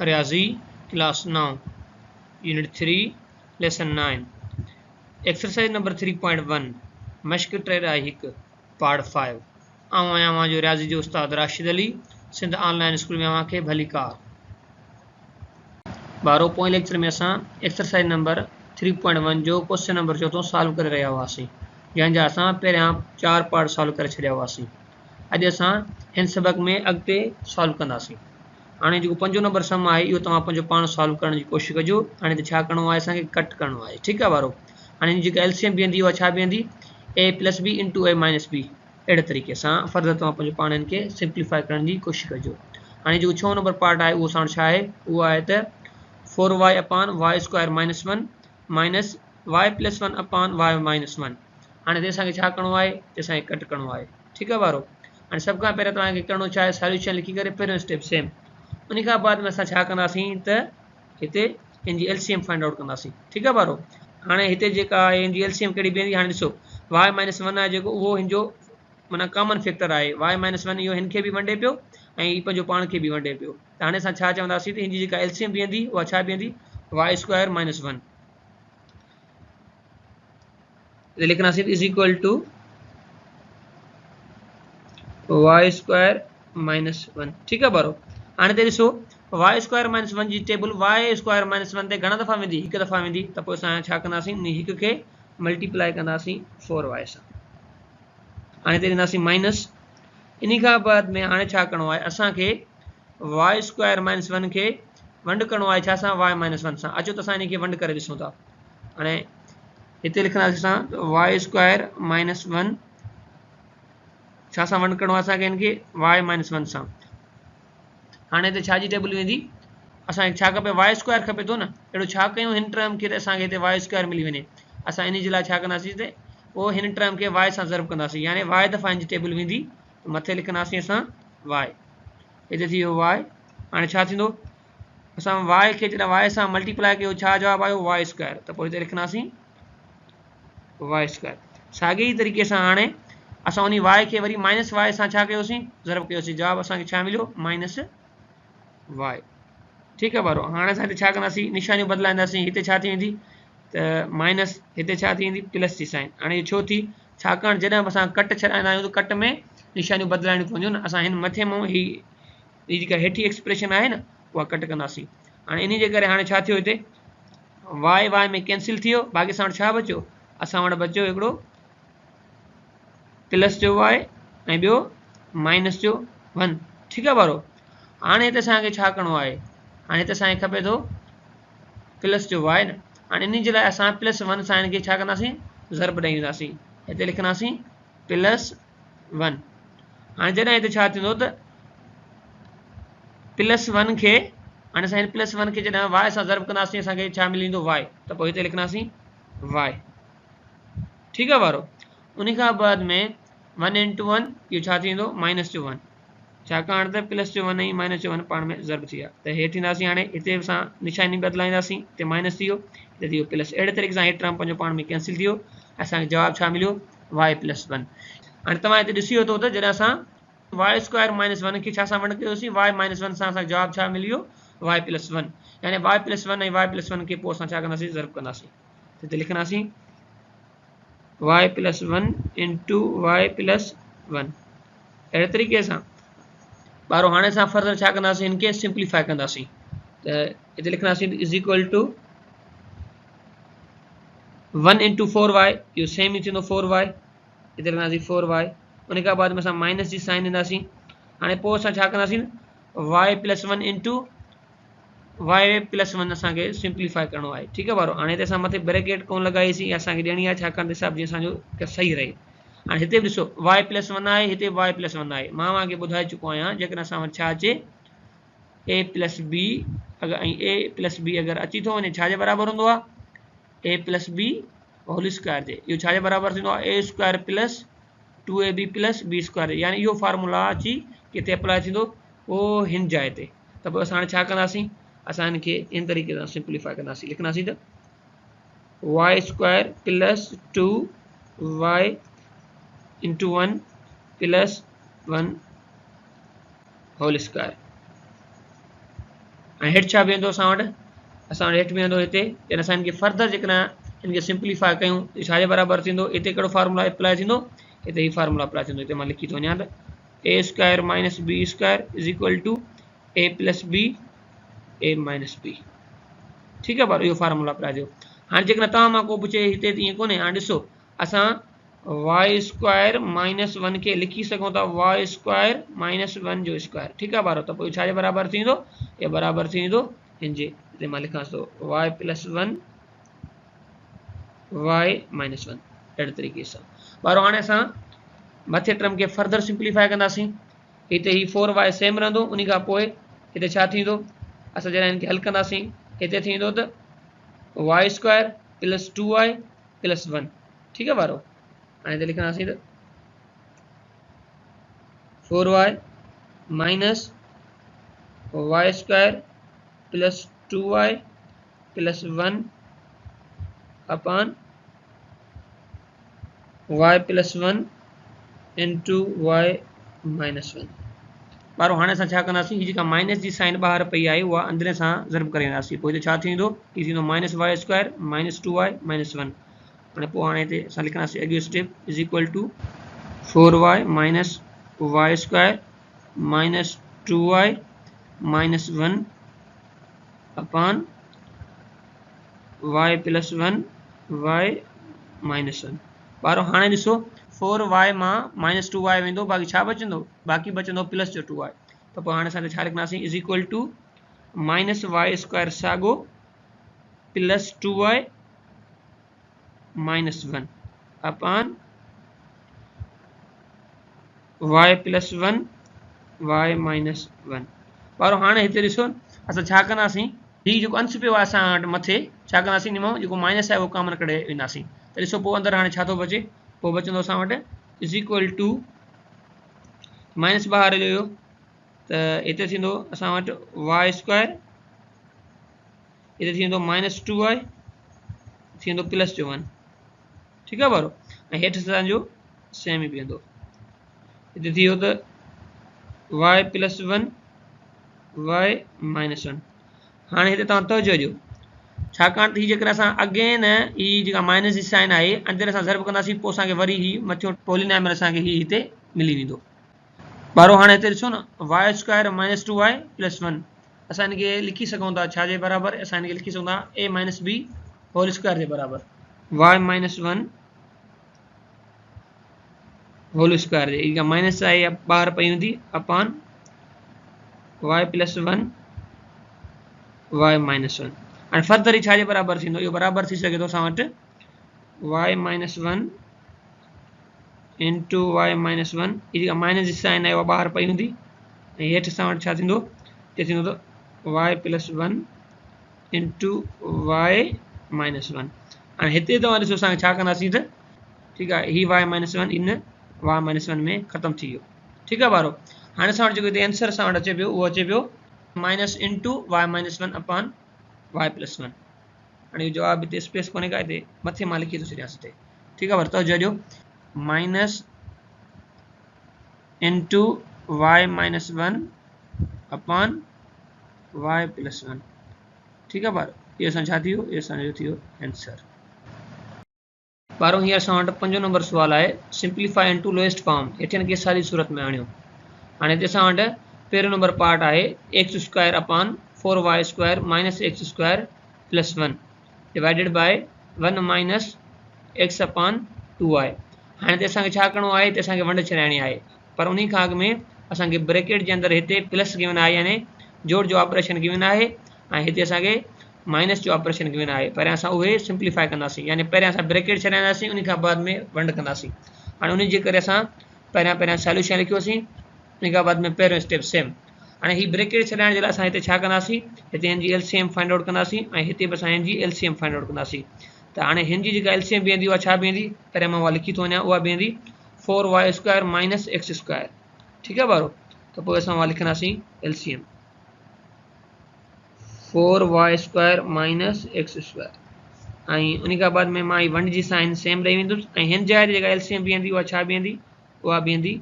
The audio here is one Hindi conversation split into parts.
रियाजी class 9 unit 3 lesson 9 exercise number 3.1 मश्क ट्रेराई हिक पार्ट 5 आऊं आहियां जो रियाजी जो उस्ताद राशिद अली सिंध ऑनलाइन स्कूल में अवां खे भली कार 12 पोएं लेक्चर में असां एक्सरसाइज नंबर 3.1 जो क्वेश्चन नंबर 14 सॉल्व करे रहिया हुआसीं जंहिंजा असां पहिरियां 4 पार्ट सॉल्व करे छॾिया हुआसीं। अॼु असां हिन सबक में अॻिते सॉल्व कंदासीं। हाणे जेको 5 नंबर सम आहे इहो तव्हां पंहिंजो पाण सॉल्व करण जी कोशिशि कजो। हाणे त छा करिणो आहे, असांखे कट करिणो आहे। ठीकु आहे वारो। हाणे हिन जेका एलसीएम बीहंदी उहा छा बीहंदी, a plus b into a minus b. अहिड़े तरीक़े सां फर्दर तव्हां पंहिंजो पाण हिन खे सिंप्लीफाई करण जी कोशिशि कजो। हाणे जेको 6 नंबर पार्ट आहे उहो साण छा आहे, उहो आहे त 4y upon y square minus 1 minus y plus 1 upon y minus 1। हाणे ते असांखे छा करिणो आहे, ते असांखे कट करिणो आहे। ठीकु आहे वारो। हाणे सभ खां पहिरियों तव्हांखे करिणो छा आहे, सॉल्यूशन लिखी करे पहिरियों स्टेप सेम। उन खां बाद में असां छा कंदासीं त हिते हिन जी एलसीएम फाइंड आउट कंदासीं। ठीकु आहे वारो। हाणे हिते जेका आहे हिन जी एलसीएम कहिड़ी बीहंदी, हाणे ॾिसो वाई माइनस 1 आहे जेको उहो हिन जो माना कॉमन फैक्टर आहे। वाई माइनस 1 इहो हिन खे बि वंडे पियो ऐं हीउ पंहिंजो पाण खे बि वंडे पियो। त हाणे असां छा चवंदासीं त हिन जी जेका एलसीएम बीहंदी उहा छा बीहंदी, वाई स्क्वायर माइनस 1 लिखंदासीं is equal to y square minus 1। ठीकु आहे बारो। हाणे ते ॾिसो वाई स्क्वायर माइनस 1 जी टेबल वाई स्क्वायर माइनस 1 ते घणा दफ़ा वेंदी, हिकु दफ़ा वेंदी। त पोइ असां छा कंदासीं, हिक खे मल्टीप्लाई कंदासीं 4y सां। हाणे ते ॾींदासीं माइनस। इन खां बाद में हाणे छा करिणो आहे, असांखे वाई स्क्वायर माइनस 1 खे वंड करिणो आहे छा सां, वाई माइनस 1 सां। अचो त असां हिन खे वंड करे ॾिसूं था। हाणे हिते लिखंदासीं असां वाई स्क्वायर माइनस 1 छा सां वंड करिणो आहे असांखे, हिन खे वाई माइनस 1 सां। हाणे हिते छा जी टेबल वेंदी, असांखे छा खपे, वाई स्क्वायर खपे थो न। अहिड़ो छा कयूं हिन टर्म खे त असांखे हिते वाई स्क्वायर मिली वञे। असां इन जे लाइ छा कंदासीं त पोइ हिन टर्म खे वाई सां ज़र्ब कंदासीं, यानी वाई दफ़ा हिन जी टेबल वेंदी। मथे लिखंदासीं असां वाई, हिते थी वियो वाई। हाणे छा थींदो, असां वाई खे जॾहिं वाई सां मल्टीप्लाई कयो छा जवाबु आयो, वाई स्क्वायर। त पोइ हिते लिखंदासीं वाई स्क्वायर। साॻे ई तरीक़े सां हाणे असां उन वाई खे वरी माइनस वाई सां छा कयोसीं, ज़र्ब कयोसीं। जवाबु असांखे छा मिलियो, माइनस वाई। ठीकु आहे वारो। हाणे असां हिते छा कंदासीं, निशानियूं बदिलाईंदासीं। हिते छा थी वेंदी त माइनस, हिते छा थी वेंदी प्लस जी साइन। हाणे इहो छो थी, छाकाणि जॾहिं बि असां कट छॾाईंदा आहियूं त कट में निशानियूं बदिलाइणियूं पवंदियूं न। असां हिन मथे मां ही जेका हेठी एक्सप्रेशन आहे न उहा कट कंदासीं। हाणे इन जे करे हाणे छा थियो, हिते वाई वाई में कैंसिल थी वियो। बाक़ी असां वटि छा बचियो, असां वटि बचियो हिकिड़ो प्लस जो वाई ऐं ॿियो माइनस जो 1। ठीकु आहे वारो। हाणे हिते असांखे छा करिणो आहे, हाणे हिते असांखे खपे थो प्लस जो वाई न। हाणे इन जे लाइ असां प्लस 1 सां हिन खे छा कंदासीं, ज़र्ब ॾेई ईंदासीं। हिते लिखंदासीं प्लस 1। हाणे जॾहिं हिते छा थींदो त प्लस 1 खे, हाणे असां हिन प्लस 1 खे जॾहिं वाई सां ज़र्ब कंदासीं असांखे छा मिलंदो, वाई। त पोइ हिते लिखंदासीं वाई। ठीकु आहे वारो। उन खां बाद में 1 इंटू 1 इहो छा थींदो, माइनस जो 1। छाकाणि त प्लस जो 1 ऐं माइनस जो 1 पाण में ज़र्ब थी विया। त हेठि ईंदासीं। हाणे हिते असां निशानी बदिलाईंदासीं। हिते माइनस थी वियो, हिते थी वियो प्लस। अहिड़े तरीक़े सां हे टर्म पंहिंजो पाण में कैंसिल थी वियो। असांखे जवाबु छा मिलियो, वाई प्लस 1। हाणे तव्हां हिते ॾिसी वठो त जॾहिं असां वाई स्क्वायर माइनस 1 खे छा सां वंड कयोसीं, वाई माइनस 1 सां, असांखे जवाबु छा मिली वियो, वाई प्लस 1। यानी वाई प्लस 1 ऐं वाई प्लस 1 खे पोइ असां छा कंदासीं, ज़र्ब कंदासीं। हिते लिखंदासीं y plus 1 into y plus 1। अहिड़े तरीक़े सां ॿारो हाणे असां फर्दर छा कंदासीं, हिन खे सिंप्लीफाई कंदासीं। त हिते लिखंदासीं is equal to 1 into 4y, इहो सेम ई थींदो 4y। हिते लिखंदासीं 4y। उन खां बाद में असां माइनस जी साइन ॾींदासीं। हाणे पोइ असां छा कंदासीं, y plus 1 into y plus 1 असांखे सिंप्लीफाई करिणो आहे। ठीकु आहे वारो। हाणे हिते असां मथे ब्रैकेट कोन लॻाईसीं, असांखे ॾियणी आहे छाकाणि त हिसाब जीअं असांजो सही रहे। हाणे हिते बि ॾिसो वाई प्लस 1 आहे, हिते वाई प्लस 1 आहे। मां तव्हांखे ॿुधाए चुको आहियां जेकॾहिं असां वटि छा अचे, ए प्लस बी अगरि ऐं ए प्लस बी अगरि अची थो वञे, छाजे बराबरि हूंदो आहे, a plus b whole square जे। इहो छाजे बराबरि थींदो आहे, a square plus 2ab plus b square. यानी इहो फार्मूला अची किथे अप्लाई थींदो, उहो हिन जाइ ते। त पोइ असां हाणे छा कंदासीं, असां हिन खे इन तरीक़े सां सिंप्लीफाई कंदासीं। लिखंदासीं त y square plus 2y into 1 plus 1 whole square. ऐं हेठि छा बीहंदो असां वटि हेठि बीहंदो हिते जॾहिं असां इनखे फर्दर जेकॾहिं इनखे सिंप्लीफाई कयूं छाजे बराबरि थींदो हिते कहिड़ो फार्मूला अप्लाई थींदो हिते ही फार्मूला अप्लाई थींदो हिते मां लिखी थो वञां त a square minus b square is equal to a plus b a minus b. ठीकु आहे ॿार इहो फार्मूला अप्लाई थियो। हाणे जेकॾहिं तव्हां मां को पुछे हिते ईअं कोन्हे हाणे ॾिसो असां वाई स्क्वायर माइनस 1 खे लिखी सघूं था वाई स्क्वायर माइनस 1 जो स्क्वायर। ठीकु आहे ॿार त पोइ छाजे बराबरि थींदो इहे बराबरि थींदो हिनजे हिते मां लिखां थो वाई प्लस 1 वाई माइनस 1 अहिड़े तरीक़े सां। ॿारो हाणे असां मथे टर्म खे फर्दर सिंप्लीफाई कंदासीं हिते ही 4y सेम रहंदो उन खां पोइ हिते छा थींदो असां जॾहिं हिनखे हल कंदासीं हिते थींदो त y square plus 2y plus 1। ठीकु आहे ॿारो हाणे हिते लिखंदासीं त 4y minus y square plus 2y plus 1 upon y plus 1 into y minus 1। ॿारो हाणे असां छा कंदासीं हीअ जेका माइनस जी साइन ॿाहिरि पई आहे उहा अंदरे सां ज़र्ब करे वेंदासीं पोइ हिते छा थींदो हीअ थींदो minus y square minus 2y minus 1। हाणे पोइ हाणे हिते असां लिखंदासीं अॻियो step is equal to 4y minus y square minus 2y minus 1 upon y plus 1 y minus 1। ॿारो हाणे ॾिसो 4y मां माइनस 2y वेंदो बाक़ी छा बचंदो बाक़ी बचंदो प्लस जो 2y त पोइ हाणे असां छा लिखंदासीं is equal to minus y square साॻो plus 2y minus 1 upon y plus 1 y minus 1। ॿारो हाणे हिते ॾिसो असां छा कंदासीं हीउ जेको अंश पियो आहे असां वटि मथे छा कंदासीं इन मां जेको माइनस आहे उहो कॉमन कढे वेंदासीं त ॾिसो पोइ अंदरि हाणे छा थो बचे पोइ बचंदो असां वटि इज इक्वल टू माइनस ॿाहिरि हलियो त हिते थींदो असां वटि वाई स्क्वायर हिते थींदो माइनस 2y थींदो प्लस जो 1। ठीकु आहे ॿारो ऐं हेठि असांजो सेम ई बीहंदो हिते थी वियो त वाई प्लस 1 वाई माइनस 1। हाणे हिते तव्हां तवजो ॾियो छाकाणि त हीअ जेकर असां अगेन हीअ जेका माइनस जी साइन आहे अंदरि असां ज़र्ब कंदासीं पोइ असांखे वरी ही मथियो पोलिनाइमल असांखे ही हिते मिली वेंदो। ॿारो हाणे हिते ॾिसो न Y square minus 2y plus 1 असां हिनखे लिखी सघूं था छाजे बराबरि असां हिनखे लिखी सघूं था a minus b whole square जे बराबरि वाई माइनस 1 होल स्क्वायर जे इहा माइनस आहे इहा ॿाहिरि पई हूंदी upon y plus 1 y minus 1। हाणे फर्दर ही छाजे बराबरि थींदो इहो बराबरि थी सघे थो असां वटि y minus 1 into y minus 1 हीअ जेका माइनस जी साइन आहे उहा ॿाहिरि पई हूंदी ऐं हेठि असां वटि छा थींदो हिते थींदो त y plus 1 into y minus 1। हाणे हिते तव्हां ॾिसो असांखे छा कंदासीं त ठीकु आहे ही वाई माइनस 1 इन वाई माइनस 1 में ख़तमु थी वियो। ठीकु आहे ॿारो हाणे असां वटि जेको हिते आंसर असां वटि अचे पियो उहो अचे पियो minus into y minus 1 upon y plus 1। हाणे इहो जवाबु हिते स्पेस कोन्हे का हिते मथे मां लिखी थो छॾियांसि हिते। ठीकु आहे ॿार तवजो ॾियो minus into y minus 1 upon y plus 1। ठीकु आहे ॿार इहो असां छा थी वियो इहो असांजो थी वियो आंसर। ॿारो हींअर असां वटि 5 नंबर सुवालु आहे सिंप्लीफाई इनटू लोएस्ट फॉर्म हेठियनि खे सादी सूरत में आणियो। हाणे हिते असां वटि पहिरियों नंबर पार्ट आहे x square upon 4y square minus x square plus 1 divided by 1 minus x upon 2y। हाणे हिते असांखे छा करिणो आहे हिते असांखे वंड छॾाइणी आहे पर उन खां अॻु में असांखे ब्रैकेट जे अंदरि हिते प्लस गिवन आहे यानी जोड़ जो ऑपरेशन गिवन आहे ऐं हिते असांखे माइनस जो ऑपरेशन गिवन आहे पहिरियां असां उहे सिंप्लीफाई कंदासीं यानी पहिरियां असां ब्रैकेट छॾाईंदासीं उन खां बाद में वंड कंदासीं। हाणे उन जे करे असां पहिरियां सॉल्यूशन लिखियोसीं उन खां बाद में पहिरियों स्टेप सेम। हाणे ही ब्रैकेट छॾाइण जे लाइ असां हिते छा कंदासीं हिते हिन जी एलसीएम फाइंड आउट कंदासीं ऐं हिते बि असां हिन जी एलसीएम फाइंड आउट कंदासीं। त हाणे हिन जी जेका एलसीएम बीहंदी उहा छा बीहंदी पहिरियां मां उहा लिखी थो वञा उहा बीहंदी 4y square minus x square. ठीकु आहे ॿारो त पोइ असां उहा लिखंदासीं LCM 4y square minus x square ऐं उन खां बाद में मां वन जी साइन सेम ॾेई वेंदुसि ऐं हिन जाइ ते जेका एलसीएम बीहंदी उहा छा बीहंदी उहा बीहंदी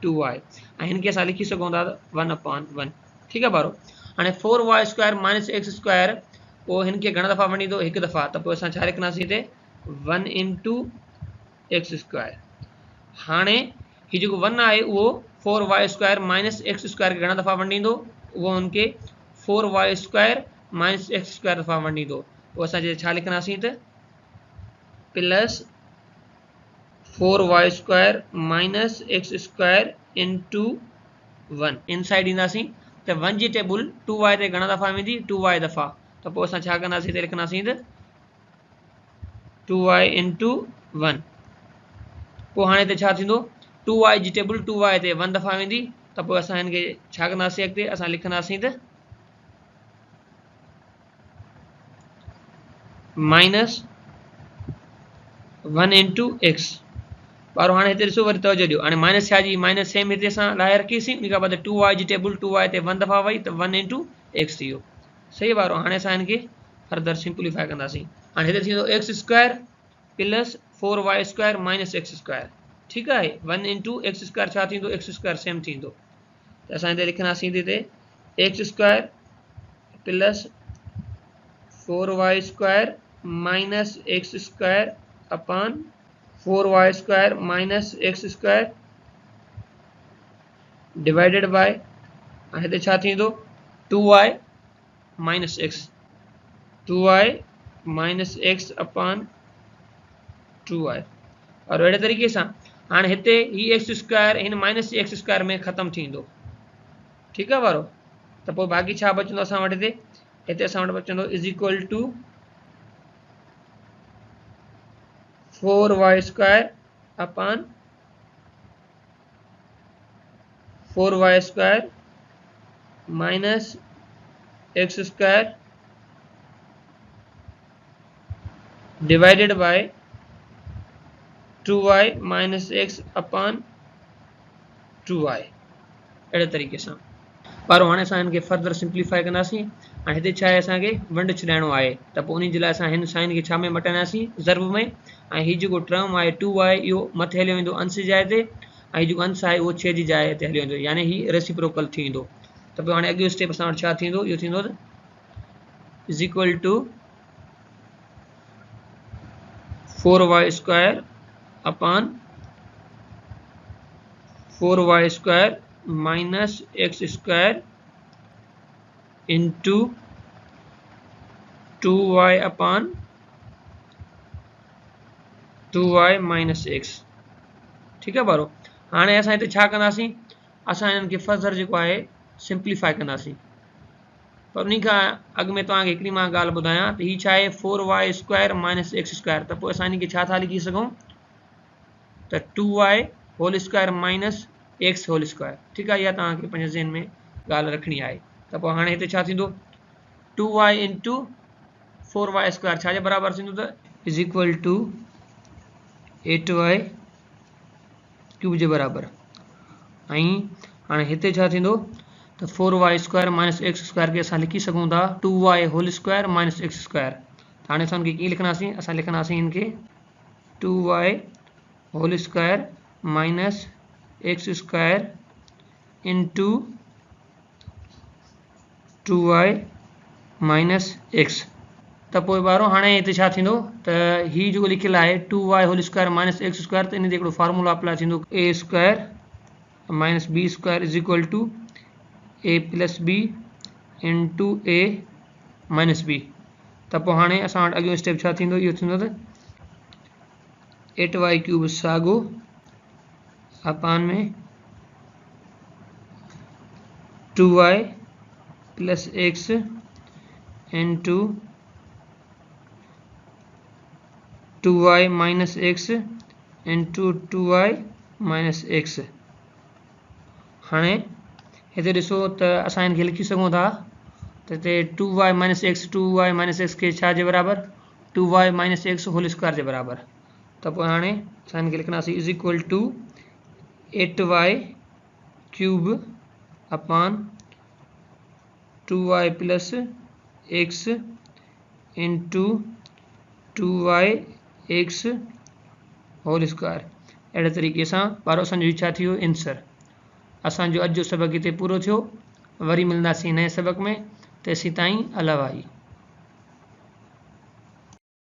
2y ऐं हिनखे असां लिखी सघूं था 1 अपॉन 1। ठीकु आहे ॿारो हाणे 4y² माइनस एक्स स्क्वायर वो हिनके घणा दफ़ा वंडींदो हिकु दफ़ा त पोइ असां छा लिखंदासीं हिते 1 इंटू एक्स स्क्वायर। हाणे ही जेको 1 आहे उहो 4y² माइनस एक्स स्क्वायर खे घणा दफ़ा वंडींदो उहो हुनखे 4y² माइनस एक्स स्क्वायर दफ़ा वंडींदो। पोइ असां छा लिखंदासीं त plus 4y² minus x square into 1 इन साइड ईंदासीं त 1 जी टेबल 2y ते घणा दफ़ा वेंदी 2y दफ़ा त पोइ असां छा कंदासीं हिते लिखंदासीं त 2y इंटू 1। पोइ हाणे हिते छा थींदो 2y जी टेबल 2y ते 1 दफ़ा वेंदी त पोइ असां हिनखे छा कंदासीं अॻिते असां लिखंदासीं त माइनस 1 इंटू एक्स। ॿारो हाणे हिते ॾिसो वरी तवजो ॾियो हाणे माइनस छा जी माइनस सेम हिते असां लाहे रखीसीं उन खां बाद 2y जी टेबल 2y ते 1 दफ़ा वई त 1 इंटू एक्स थी वियो। सही ॿारो हाणे असां हिनखे फर्दर सिंप्लीफाई कंदासीं। हाणे हिते थींदो x square plus 4y² minus x square. ठीकु आहे 1 इंटू एक्स स्क्वायर छा थींदो एक्स स्क्वायर सेम थींदो त असां हिते लिखंदासीं हिते x square plus 4y² minus x square upon 4y² minus x square divided bye हिते छा थींदो 2y minus x 2y minus x upon 2y। और अहिड़े तरीक़े सां हाणे हिते ही एक्स स्क्वायर हिन माइनस एक्स स्क्वायर में ख़तमु थींदो। ठीकु आहे वारो त पोइ बाक़ी छा बचंदो असां वटि हिते असां वटि बचंदो is equal to 4y² upon 4y² minus x square divided by 2y minus x upon 2y। अहिड़े तरीक़े सां पर हाणे असां हिनखे फर्दर सिंप्लीफाई कंदासीं। हाणे हिते छा आहे असांखे वंड छॾाइणो आहे त पोइ उन जे लाइ असां हिन साइन खे छा में मटाईंदासीं ज़र्ब में ऐं हीउ जेको टर्म आहे 2y इहो मथे हली वेंदो अंश जी जाइ ते ऐं जेको अंश आहे उहो 6 जी जाइ ते हली वेंदो यानी ही रेसिप्रोकल थींदो। त पोइ हाणे अॻियो स्टेप असां वटि छा थींदो इहो थींदो is equal to 4y² upon 4y² minus x square into 2y upon 2y minus x. ठीकु आहे ॿारो हाणे असां हिते छा कंदासीं असां हिननि खे फर्दर जेको आहे सिंप्लीफाई कंदासीं। पर उन खां अॻु में तव्हांखे हिकिड़ी मां ॻाल्हि ॿुधायां त हीअ छा आहे 4y² माइनस एक्स स्क्वायर त पोइ असां हिनखे छा था लिखी सघूं त 2y whole square minus x whole square. ठीकु आहे इहा तव्हांखे पंहिंजे ज़हन में ॻाल्हि रखणी आहे। त पोइ हाणे हिते छा थींदो 2y इंटू 4y² छा जे बराबरि थींदो त is equal to 8y cube जे बराबरि ऐं हाणे हिते छा थींदो त 4y² माइनस एक्स स्क्वायर खे असां लिखी सघूं था 2y whole square minus x square. त हाणे असां हुनखे कीअं लिखंदासीं असां लिखंदासीं हिनखे 2y whole square minus x square into 2y minus x. त पोइ ॿारो हाणे हिते छा थींदो त हीउ जेको लिखियलु आहे 2y whole square minus x square त इन ते हिकिड़ो फार्मूला अप्लाई थींदो a square minus b square is equal to a plus b into a minus b। त पोइ हाणे असां वटि अॻियो स्टेप छा थींदो इहो थींदो त 8y क्यूब साॻो अपान में 2y plus x into 2y minus x into 2y minus x. हाणे हिते ॾिसो त असां हिनखे लिखी सघूं था त हिते 2y माइनस एक्स खे छा जे बराबरि 2y minus x whole square जे बराबरि। त पोइ हाणे असां हिनखे लिखंदासीं is equal to 8y cube upon 2y plus x into 2y x whole square. अहिड़े तरीक़े सां ॿारो असांजो छा थी वियो आंसर। असांजो अॼु जो सबक़ हिते पूरो थियो। वरी मिलंदासीं नए सबक में। तेसीं ताईं अलाह भाई।